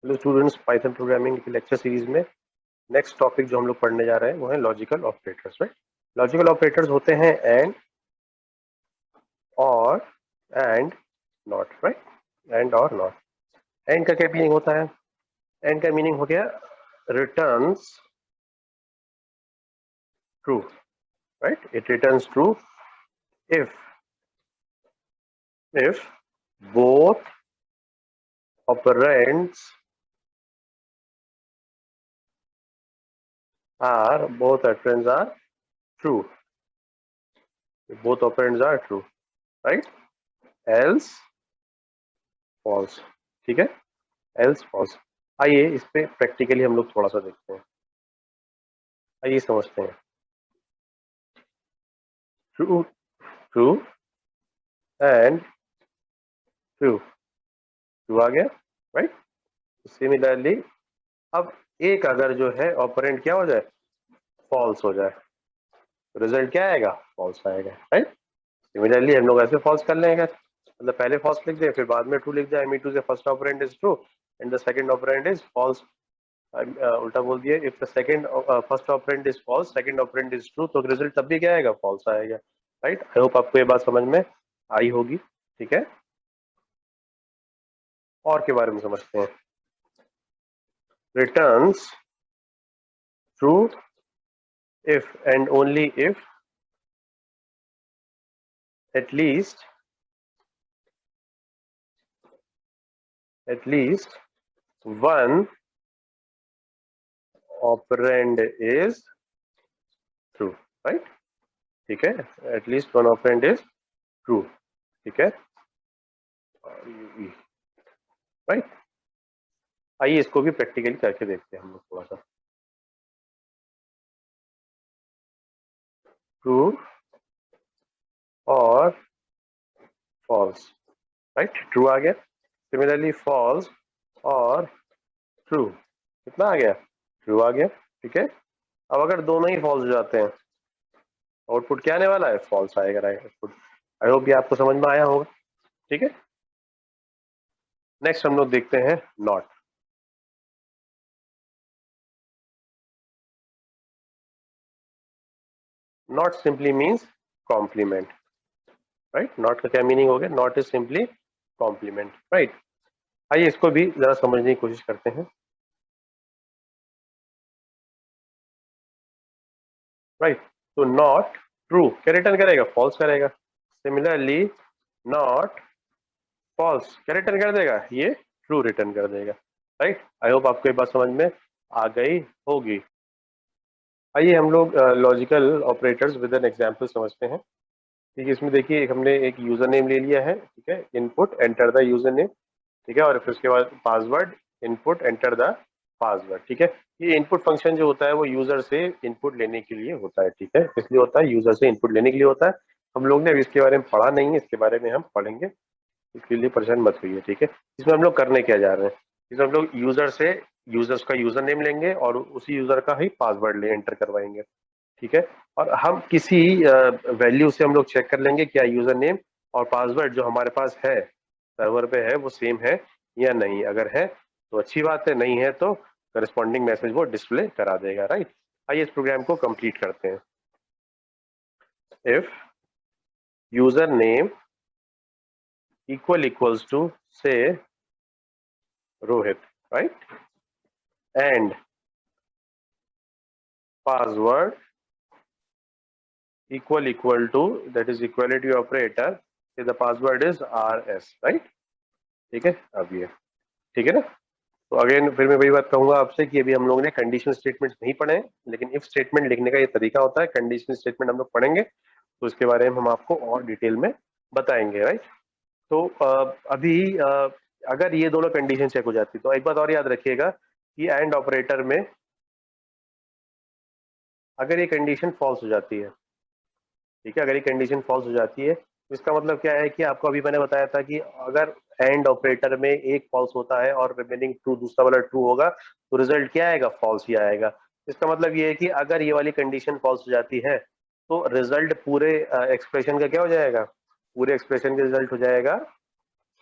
Hello students, Python programming की lecture series में next topic जो हम लोग पढ़ने जा रहे हैं वो है logical operators. Right, logical operators होते हैं एंड, और, एंड, नॉट। राइट, एंड और नॉट। एंड का क्या मीनिंग होता है? एंड का मीनिंग हो गया returns true. Right, it returns true if both operands are true. If both operands are true, right? Else false. ठीक है, else false। आइए इस पे प्रैक्टिकली हम लोग थोड़ा सा देखते हैं, आइए समझते हैं। True, true and true, true आ गया। राइट, सिमिलरली अब एक अगर जो है ऑपरेंड क्या हो जाए, फॉल्स हो जाए, रिजल्ट क्या आएगा? फॉल्स आएगा। राइट, सिमिलरली हम लोग ऐसे फॉल्स कर लेंगे, मतलब पहले फॉल्स लिख दें फिर बाद में ट्रू लिख जाए। मीटू से first operand is true and the second operand is false. उल्टा बोल दिया, if the second first operand is false, second operand is true, तो रिजल्ट तब भी क्या आएगा? फॉल्स आएगा। राइट, आई होप आपको ये बात समझ में आई होगी। ठीक है, और के बारे में समझते हैं। Returns true if and only if at least one operand is true। right, ठीक है, at least one operand is true। ठीक है, राइट। आइए इसको भी प्रैक्टिकली करके देखते हैं हम लोग थोड़ा सा। ट्रू और फॉल्स। राइट, ट्रू आ गया, सिमिलरली फॉल्स और ट्रू, कितना आ गया? ट्रू आ गया। ठीक है, अब अगर दोनों ही फॉल्स हो जाते हैं, आउटपुट क्या आने वाला है? फॉल्स आएगा। Right, output. आई होप ये आपको समझ में आया होगा। ठीक है, नेक्स्ट हम लोग देखते हैं not. Not simply means complement. Right, not का क्या मीनिंग हो गया? Not is simply complement. Right, आइए इसको भी जरा समझने की कोशिश करते हैं। राइट, तो नॉट ट्रू क्या रिटर्न करेगा? फॉल्स करेगा। सिमिलरली नॉट फॉल्स क्या रिटर्न कर देगा? ये ट्रू रिटर्न कर देगा। राइट, आई होप आपको ये बात समझ में आ गई होगी। आइए हम लोग logical operators with an example समझते हैं। ठीक है, इसमें देखिए हमने एक यूजर नेम ले लिया है। ठीक है, input enter the user name. ठीक है, और फिर उसके बाद password, input enter the password. ठीक है, ये इनपुट फंक्शन जो होता है वो यूजर से इनपुट लेने के लिए होता है। ठीक है, इसलिए होता है, यूजर से इनपुट लेने के लिए होता है। हम लोग ने अभी इसके बारे में पढ़ा नहीं है, इसके बारे में हम पढ़ेंगे, इसके लिए परेशान मत होइए। ठीक है, इसमें हम लोग करने क्या जा रहे हैं, इसमें हम लोग यूजर से यूजर्स का यूजर नेम लेंगे और उसी यूजर का ही पासवर्ड ले एंटर करवाएंगे। ठीक है, और हम किसी वैल्यू से हम लोग चेक कर लेंगे क्या यूजर नेम और पासवर्ड जो हमारे पास है सर्वर पे है वो सेम है या नहीं। अगर है तो अच्छी बात है, नहीं है तो करस्पॉन्डिंग मैसेज वो डिस्प्ले करा देगा। राइट, आइए इस प्रोग्राम को कंप्लीट करते हैं। If user name equals to say Rohit, right, and password equal to, that is equality operator, say the password is RS, right। ठीक है, अब ये ठीक है ना। तो अगेन फिर मैं वही बात कहूंगा आपसे कि अभी हम लोग ने कंडीशन स्टेटमेंट नहीं पढ़े हैं, लेकिन इफ स्टेटमेंट लिखने का ये तरीका होता है। कंडीशन स्टेटमेंट हम लोग पढ़ेंगे तो इसके बारे में हम आपको और डिटेल में बताएंगे। राइट, तो अभी अगर ये दोनों कंडीशन चेक हो जाती तो एक बात और याद रखिएगा कि एंड ऑपरेटर में अगर ये कंडीशन फॉल्स हो जाती है, ठीक है, अगर ये कंडीशन फॉल्स हो जाती है तो इसका मतलब क्या है कि आपको अभी मैंने बताया था कि अगर एंड ऑपरेटर में एक फॉल्स होता है और रिमेनिंग ट्रू, दूसरा वाला ट्रू होगा, तो रिजल्ट क्या आएगा? फॉल्स ही आएगा। इसका मतलब ये है कि अगर ये वाली कंडीशन फॉल्स हो जाती है तो रिजल्ट पूरे एक्सप्रेशन का क्या हो जाएगा? पूरे एक्सप्रेशन का रिजल्ट हो जाएगा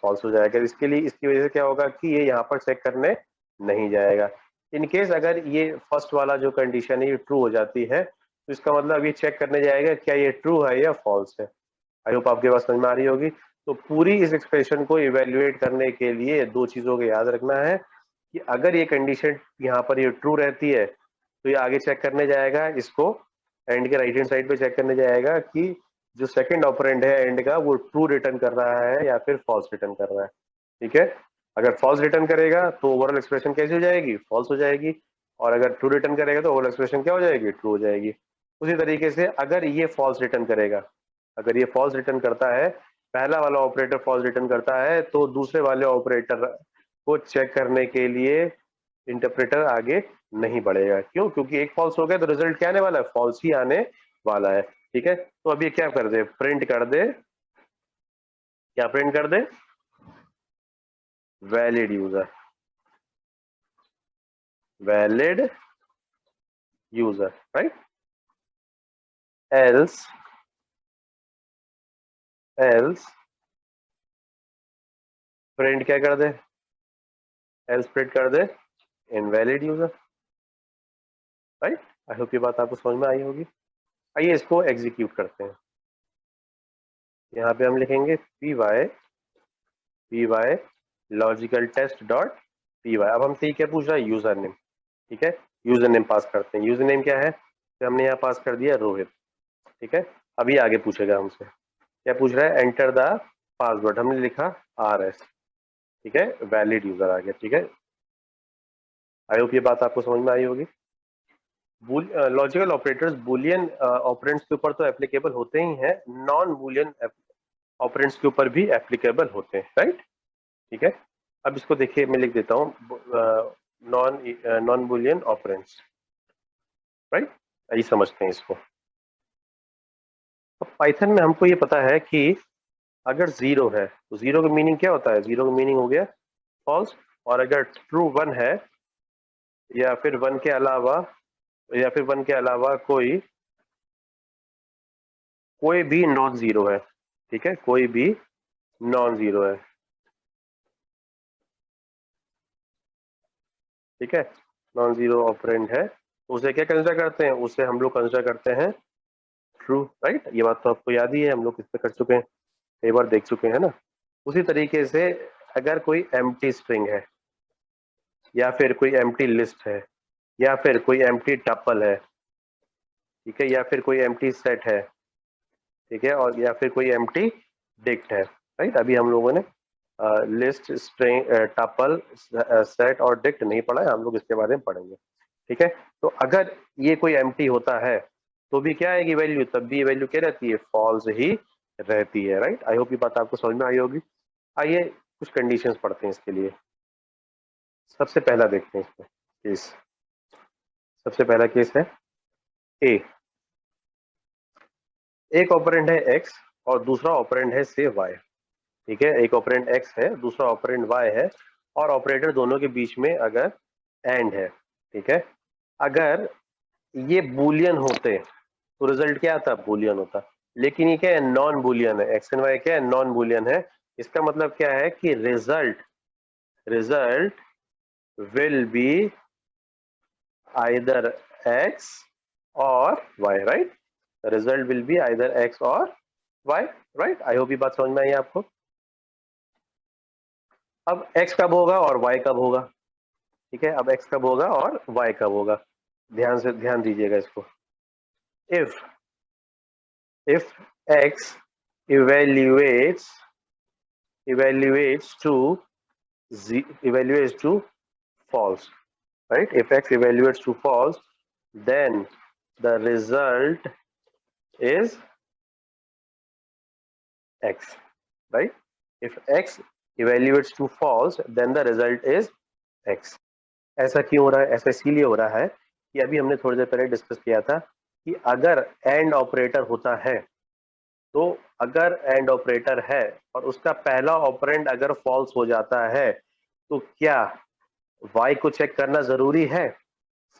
फॉल्स हो जाएगा। इसके लिए, इसकी वजह से क्या होगा कि ये यहाँ पर चेक करने नहीं जाएगा। इन केस अगर ये फर्स्ट वाला जो कंडीशन है ये ट्रू हो जाती है तो इसका मतलब ये चेक करने जाएगा क्या ये ट्रू है या फॉल्स है। आई होप आपके पास समझ में आ रही होगी। तो पूरी इस एक्सप्रेशन को इवेल्युएट करने के लिए दो चीजों को याद रखना है कि अगर ये कंडीशन यहाँ पर ये ट्रू रहती है तो ये आगे चेक करने जाएगा, इसको एंड के राइट हैंड साइड पे चेक करने जाएगा कि जो सेकंड ऑपरेंड है एंड का वो ट्रू रिटर्न कर रहा है या फिर फॉल्स रिटर्न कर रहा है। ठीक है, अगर फॉल्स रिटर्न करेगा तो ओवरऑल एक्सप्रेशन कैसी हो जाएगी, फॉल्स हो जाएगी। और अगर ट्रू रिटर्न करेगा तो ओवरऑल एक्सप्रेशन क्या हो जाएगी, ट्रू हो जाएगी। उसी तरीके से अगर ये फॉल्स रिटर्न करेगा, अगर ये फॉल्स रिटर्न करता है, पहला वाला ऑपरेटर फॉल्स रिटर्न करता है तो दूसरे वाले ऑपरेटर को चेक करने के लिए इंटरप्रेटर आगे नहीं बढ़ेगा। क्यों? क्योंकि एक फॉल्स हो गया तो रिजल्ट क्या आने वाला है, फॉल्स ही आने वाला है। ठीक है, तो अब ये क्या कर दे, प्रिंट कर दे, क्या प्रिंट कर दे, valid user, valid user, right. Else else print क्या कर दे, एल्स प्रिंट कर दे invalid user, right. I hope ये बात आपको समझ में आई होगी। आइए इसको एग्जीक्यूट करते हैं। यहाँ पे हम लिखेंगे P Y logical test dot P Y. अब हमसे क्या पूछ रहा है, यूजर नेम। ठीक है, यूजर नेम पास करते हैं। यूजर नेम क्या है, तो हमने यहाँ पास कर दिया रोहित। ठीक है, अभी आगे पूछेगा हमसे, क्या पूछ रहा है, एंटर द पासवर्ड, हमने लिखा RS। ठीक है, वैलिड यूजर आ गया। ठीक है, आई होप ये बात आपको समझ में आई होगी। लॉजिकल ऑपरेटर्स बुलियन ऑपरेंड्स के ऊपर तो एप्लीकेबल होते ही हैं, नॉन बुलियन ऑपरेंड्स के ऊपर भी एप्लीकेबल होते हैं, राइट। ठीक है, अब इसको देखिए मैं लिख देता हूँ, नॉन बुलियन ऑपरेंड्स, राइट। यही समझते हैं इसको। अब पाइथन में हमको ये पता है कि अगर जीरो है तो जीरो का मीनिंग क्या होता है, जीरो का मीनिंग हो गया फॉल्स। और अगर ट्रू वन है या फिर वन के अलावा, या फिर वन के अलावा कोई कोई भी नॉन जीरो है। ठीक है, कोई भी नॉन जीरो है। ठीक है, नॉन जीरो ऑपरेंड है तो उसे क्या कंसिडर करते हैं, उसे हम लोग कंसिडर करते हैं ट्रू, राइट। ये बात तो आपको याद ही है, हम लोग इस पे कर चुके हैं, कई बार देख चुके हैं ना। उसी तरीके से अगर कोई एम्प्टी स्ट्रिंग है या फिर कोई एम्प्टी लिस्ट है या फिर कोई एम्प्टी टपल है, ठीक है, या फिर कोई एम्प्टी सेट है, ठीक है, और या फिर कोई एम्प्टी डिक्ट है, राइट। अभी हम लोगों ने लिस्ट, स्ट्रिंग, टपल, सेट और डिक्ट नहीं पढ़ा है, हम लोग इसके बारे में पढ़ेंगे। ठीक है, तो अगर ये कोई एम्प्टी होता है तो भी क्या आएगी वैल्यू, तब भी वैल्यू क्या रहती है, फॉल्स ही रहती है, राइट। आई होप ये बात आपको समझ में आई होगी। आइए कुछ कंडीशंस पढ़ते हैं इसके लिए। सबसे पहला देखते हैं इसमें केस। सबसे पहला केस है ए, एक ऑपरेंड है x और दूसरा ऑपरेंड है से y। ठीक है, एक ऑपरेंड x है, दूसरा ऑपरेंड y है, और ऑपरेटर दोनों के बीच में अगर एंड है। ठीक है, अगर ये बूलियन होते तो रिजल्ट क्या आता, बूलियन होता। लेकिन ये क्या है, नॉन बूलियन है, एक्स एंड वाई क्या है, नॉन बूलियन है। इसका मतलब क्या है कि result result will be either X or Y, right. Result will be either X or Y, right. I hope ये बात समझ में आई आपको। अब x कब होगा और y कब होगा, ठीक है, अब x कब होगा और y कब होगा, ध्यान दीजिएगा इसको। if x evaluates evaluates to evaluates to false, right, if x evaluates to false, then the result is x, right. If x evaluates to false, then the result is x. ऐसा क्यों हो रहा है, ऐसा इसीलिए हो रहा है कि अभी हमने थोड़ी देर पहले डिस्कस किया था कि अगर एंड ऑपरेटर होता है, तो अगर एंड ऑपरेटर है और उसका पहला ऑपरेंड अगर फॉल्स हो जाता है तो क्या y को चेक करना जरूरी है,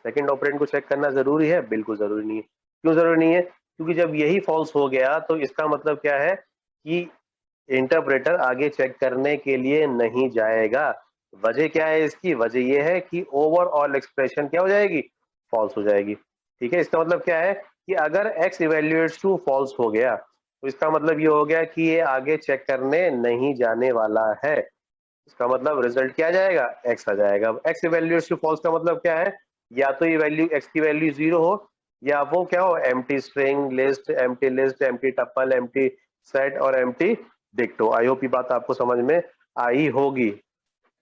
सेकंड ऑपरेंड को चेक करना जरूरी है, बिल्कुल जरूरी नहीं है। क्यों जरूरी नहीं है, क्योंकि जब यही फॉल्स हो गया तो इसका मतलब क्या है कि इंटरप्रेटर आगे चेक करने के लिए नहीं जाएगा, वजह क्या है इसकी? वजह ये है कि ओवरऑल एक्सप्रेशन क्या हो जाएगी? फॉल्स हो जाएगी। ठीक है, इसका मतलब क्या है कि अगर x इवेल्युएट्स टू फॉल्स हो गया तो इसका मतलब ये हो गया कि ये आगे चेक करने नहीं जाने वाला है। इसका मतलब रिजल्ट क्या आ जाएगा? x आ जाएगा। अब x इवेल्युएट्स टू फॉल्स का मतलब क्या है? या तो ये वैल्यू x की वैल्यू 0 हो, या वो क्या हो? Empty string, list, empty tuple, empty set और एम्प्टी डिक्टो। आई होप ये बात आपको समझ में आई होगी।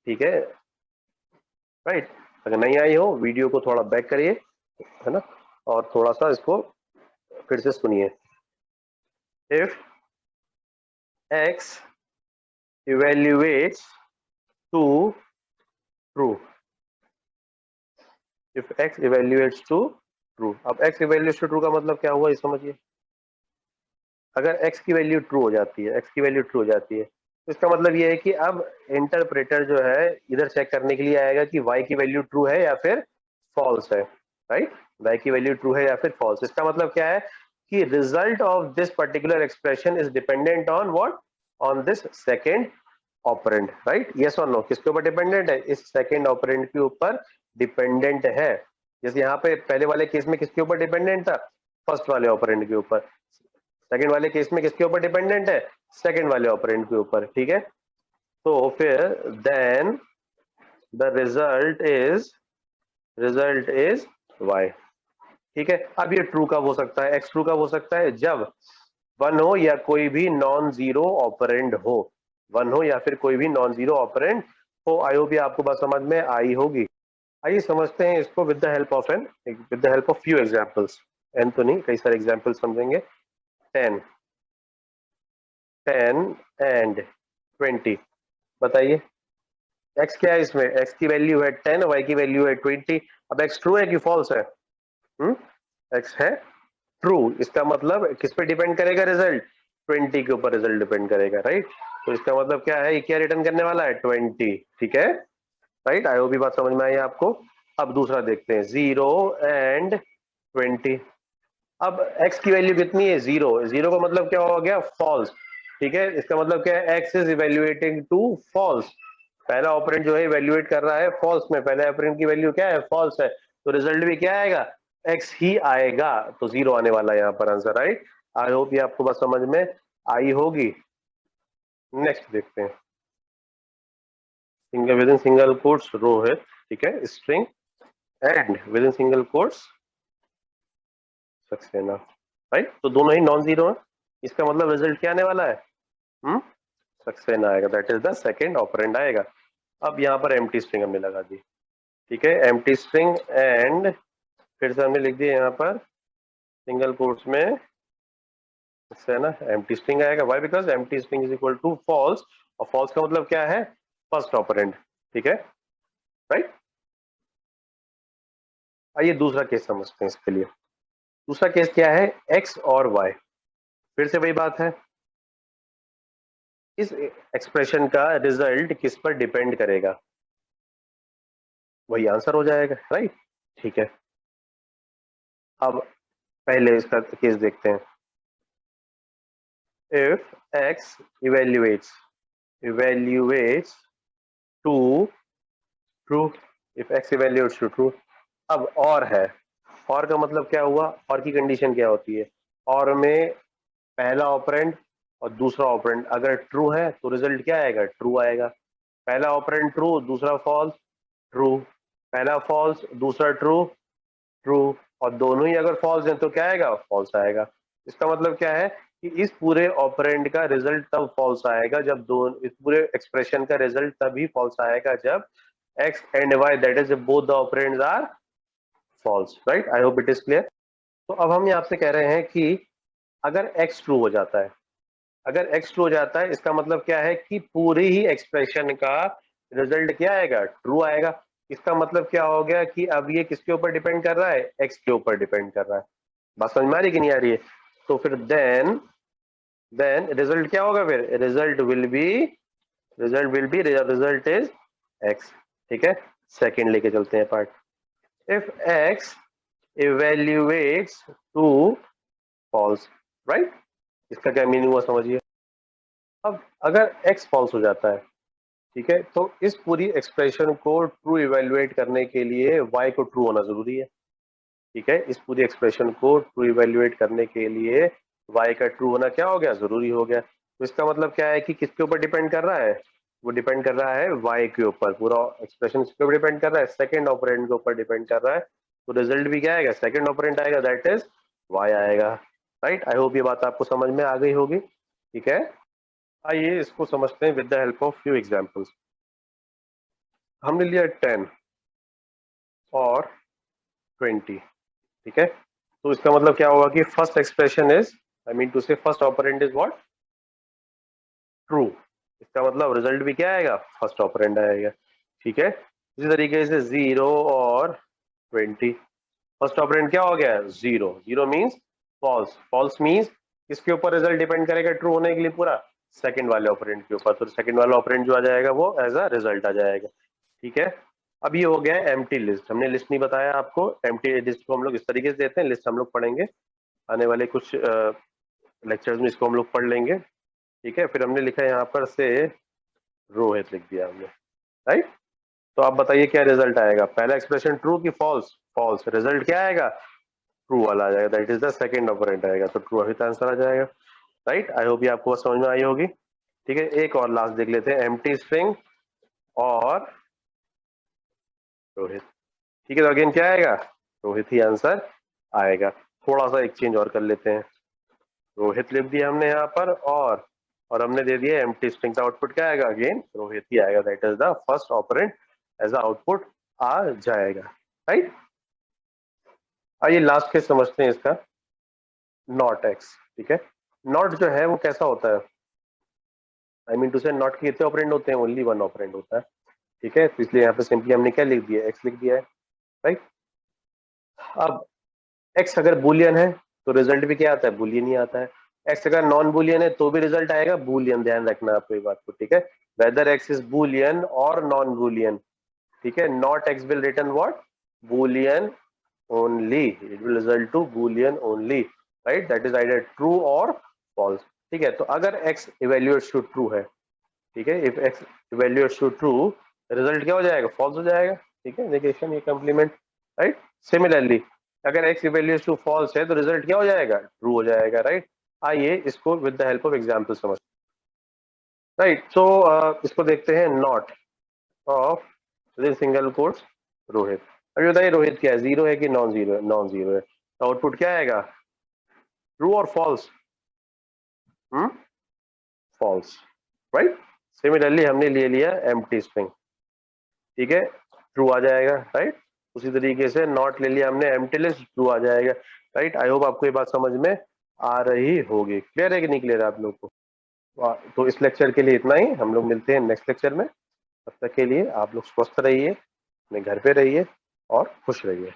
ठीक है, राइट। अगर नहीं आई हो वीडियो को थोड़ा बैक करिए, है ना, और थोड़ा सा इसको फिर से सुनिए। If x evaluates to true, if x evaluates to true, अब x evaluates to true का मतलब क्या हुआ ये समझिए। अगर x की वैल्यू ट्रू हो जाती है, x की वैल्यू ट्रू हो जाती है तो इसका मतलब ये है कि अब इंटरप्रेटर जो है इधर चेक करने के लिए आएगा कि y की वैल्यू ट्रू है या फिर फॉल्स है, राइट। y की वैल्यू ट्रू है या फिर फॉल्स। इसका मतलब क्या है कि result of this particular expression is dependent on what? On this second operand, right. Yes और नो, किसके ऊपर डिपेंडेंट है? इस सेकेंड ऑपरेंड के ऊपर डिपेंडेंट है। जैसे यहाँ पे पहले वाले केस में किसके ऊपर डिपेंडेंट था? फर्स्ट वाले ऑपरेंड के ऊपर। सेकंड वाले केस में किसके ऊपर डिपेंडेंट है? सेकंड वाले ऑपरेंड के ऊपर। ठीक है, तो फिर then the result is y। ठीक है, अब ये ट्रू कब हो सकता है? x ट्रू कब हो सकता है? जब वन हो या कोई भी नॉन जीरो ऑपरेंड हो, वन हो या फिर कोई भी नॉन जीरो ऑपरेंड हो। आई होप ये आपको बात समझ में आई होगी। आइए समझते हैं इसको with the help of few examples. एन तो नहीं, कई सारे एग्जांपल्स समझेंगे। 10 एंड 20, बताइए x क्या है इसमें? x की वैल्यू है 10, y की वैल्यू है 20। अब x ट्रू है कि फॉल्स है? हम्म, x है ट्रू। इसका मतलब किस पे डिपेंड करेगा रिजल्ट? 20 के ऊपर रिजल्ट डिपेंड करेगा, राइट। तो इसका मतलब क्या है, ये क्या रिटर्न करने वाला है? 20। ठीक है, राइट। आई होप ये बात समझ में आई आपको। अब दूसरा देखते हैं, 0 एंड 20। अब x की वैल्यू कितनी है? 0। 0 का मतलब क्या हो गया? फॉल्स। ठीक है, इसका मतलब क्या है? x is evaluating to false. पहला ऑपरेंड जो है इवेल्युएट कर रहा है फॉल्स में, पहले ऑपरेंड की वैल्यू क्या है? फॉल्स है, तो रिजल्ट भी क्या आएगा? x ही आएगा, तो 0 आने वाला है यहाँ पर आंसर, राइट। आई होप ये आपको बात समझ में आई होगी। नेक्स्ट देखते हैं, single within single quotes रो है, ठीक है, string and within single quotes Saxena, right. तो दोनों ही नॉन जीरो है, इसका मतलब रिजल्ट क्या आने वाला है? हम्म, सक्सेना आएगा, that is the second operand आएगा। अब यहाँ पर एम्प्टी स्ट्रिंग हमने लगा दी। ठीक है, एम्प्टी स्ट्रिंग एंड फिर से हमने लिख दिया यहाँ पर सिंगल कोट्स में है ना, एम्प्टी स्ट्रिंग आएगा। Why? Because empty string is equal to false, और फॉल्स का मतलब क्या है? First operand. ठीक है, राइट। आइए दूसरा केस समझते हैं इसके लिए। दूसरा केस क्या है? X or Y. फिर से वही बात है, इस एक्सप्रेशन का रिजल्ट किस पर डिपेंड करेगा? वही आंसर हो जाएगा, राइट। ठीक है, अब पहले इसका केस देखते हैं। If x evaluates evaluates to true, if x evaluates to true. अब और है, और का मतलब क्या हुआ? और की कंडीशन क्या होती है? और में पहला ऑपरेंड और दूसरा ऑपरेंड अगर ट्रू है तो रिजल्ट क्या आएगा? ट्रू आएगा। पहला ऑपरेंड ट्रू, दूसरा फॉल्स, ट्रू। पहला फॉल्स, दूसरा ट्रू, ट्रू। और दोनों ही अगर फॉल्स हैं तो क्या आएगा? फॉल्स आएगा। इसका मतलब क्या है कि इस पूरे ऑपरेंड का रिजल्ट तब फॉल्स आएगा जब दोनों, इस पूरे एक्सप्रेशन का रिजल्ट तभी फॉल्स आएगा जब x and y, that is both the operands are false, right. I hope it is clear. तो अब हम आपसे कह रहे हैं कि अगर x ट्रू हो जाता है, अगर x ट्रू हो जाता है इसका मतलब क्या है कि पूरी ही एक्सप्रेशन का रिजल्ट क्या आएगा? ट्रू आएगा। इसका मतलब क्या हो गया कि अब ये किसके ऊपर डिपेंड कर रहा है? x के ऊपर डिपेंड कर रहा है। बात समझ में आ रही कि नहीं आ रही है? तो फिर देन रिजल्ट क्या होगा? फिर रिजल्ट इज x। ठीक है, सेकंड लेके चलते हैं part. If x evaluates to false, right. इसका क्या मीनिंग हुआ समझिए। अब अगर x फॉल्स हो जाता है ठीक है, तो इस पूरी एक्सप्रेशन को ट्रू इवेल्युएट करने के लिए y को ट्रू होना जरूरी है। ठीक है, इस पूरी एक्सप्रेशन को ट्रू इवेल्युएट करने के लिए y का ट्रू होना क्या हो गया, जरूरी हो गया। तो इसका मतलब क्या है कि किसके ऊपर डिपेंड कर रहा है, वो डिपेंड कर रहा है y के ऊपर। पूरा एक्सप्रेशन किसके ऊपर डिपेंड कर रहा है, सेकंड ऑपरेंड के ऊपर डिपेंड कर रहा है। तो रिजल्ट भी क्या आएगा, सेकंड ऑपरेंड आएगा, दैट इज y आएगा। राइट, आई होप ये बात आपको समझ में आ गई होगी। ठीक है, आइए इसको समझते हैं with the help of few examples. हमने लिया 10 और 20। ठीक है, तो इसका मतलब क्या होगा कि first expression is, I mean to say first operand is what, true. इसका मतलब रिजल्ट भी क्या आएगा, फर्स्ट ऑपरेंड आएगा। ठीक है, इसी तरीके से 0 और 20, फर्स्ट ऑपरेंड क्या हो गया, 0। 0 मीन्स फॉल्स। फॉल्स मीन्स किसके ऊपर रिजल्ट डिपेंड करेगा ट्रू होने के लिए, पूरा सेकंड वाले ऑपरेंड के ऊपर। तो सेकंड वाला ऑपरेंड जो आ जाएगा वो एज अ रिजल्ट आ जाएगा। ठीक है, अब ये हो गया एम्प्टी लिस्ट। हमने लिस्ट नहीं बताया आपको, एम्प्टी लिस्ट को हम लोग इस तरीके से देते हैं, लिस्ट हम लोग पढ़ेंगे आने वाले कुछ लेक्चर्स में, इसको हम लोग पढ़ लेंगे। ठीक है, फिर हमने लिखा है यहाँ पर से रोहित लिख दिया हमने। राइट, तो आप बताइए क्या रिजल्ट आएगा, पहला एक्सप्रेशन ट्रू की फॉल्स, फॉल्स। रिजल्ट क्या आएगा, ट्रू वाला आ जाएगा, that is the second operand आएगा, तो ट्रू अभी आंसर आ जाएगा। राइट, आई होप ये आपको समझ में आई होगी। ठीक है, एक और लास्ट देख लेते हैं, एम्प्टी स्ट्रिंग और रोहित। ठीक है, तो अगेन क्या आएगा, रोहित ही आंसर आएगा। थोड़ा सा एक चेंज और कर लेते हैं, रोहित लिख दिया हमने यहाँ पर, और हमने दे दिया एम्प्टी स्ट्रिंग का आउटपुट क्या आएगा, अगेन रोहित ही आएगा, that is the first operand as a output आ जाएगा। राइट, आइए लास्ट के समझते हैं इसका, नॉट एक्स। ठीक है, नॉट जो है वो कैसा होता है, आई मीन टू से नॉट के कितने ऑपरेंड होते हैं, ओनली वन ऑपरेंड होता है। ठीक है, तो इसलिए यहाँ पे सिंपली हमने क्या लिख दिया, एक्स लिख दिया है। राइट, अब एक्स अगर बुलियन है तो रिजल्ट भी क्या आता है, बुलियन ही आता है। एक्स अगर नॉन बुलियन है तो भी रिजल्ट आएगा बुलियन, ध्यान रखना आपको ये बात को। ठीक है, वेदर एक्स इज बुलियन और नॉन बुलियन। ठीक है, not x will return what, Boolean only, it will result to Boolean only. Right, that is either true और फॉल्स। ठीक है, तो अगर एक्स इवेल्युएट्स टू ट्रू है, ठीक है, if x evaluates to true, result क्या हो जाएगा, फॉल्स हो जाएगा। ठीक है, नेगेशन, ये कंप्लीमेंट। राइट, सिमिलरली अगर एक्स इवेल्युएट्स टू फॉल्स है तो रिजल्ट क्या हो जाएगा, ट्रू हो जाएगा। राइट, आइए इसको with the help of example समझ। राइट, सो इसको देखते हैं, not of single quotes Rohit. अभी बताइए रोहित क्या है, जीरो है कि नॉन जीरो है, नॉन जीरो है, तो आउटपुट क्या आएगा, ट्रू और फॉल्स, फॉल्स। राइट, सिमिलरली हमने ले लिया एम्प्टी स्ट्रिंग। ठीक है, ट्रू आ जाएगा। राइट, उसी तरीके से नॉट ले लिया हमने, एम्प्टी लिस्ट, ट्रू आ जाएगा। राइट, आई होप आपको ये बात समझ में आ रही होगी। क्लियर है कि नहीं क्लियर है आप लोग को। तो इस लेक्चर के लिए इतना ही, हम लोग मिलते हैं नेक्स्ट लेक्चर में। तब तक के लिए आप लोग स्वस्थ रहिए, अपने घर पे रहिए और खुश रहिए।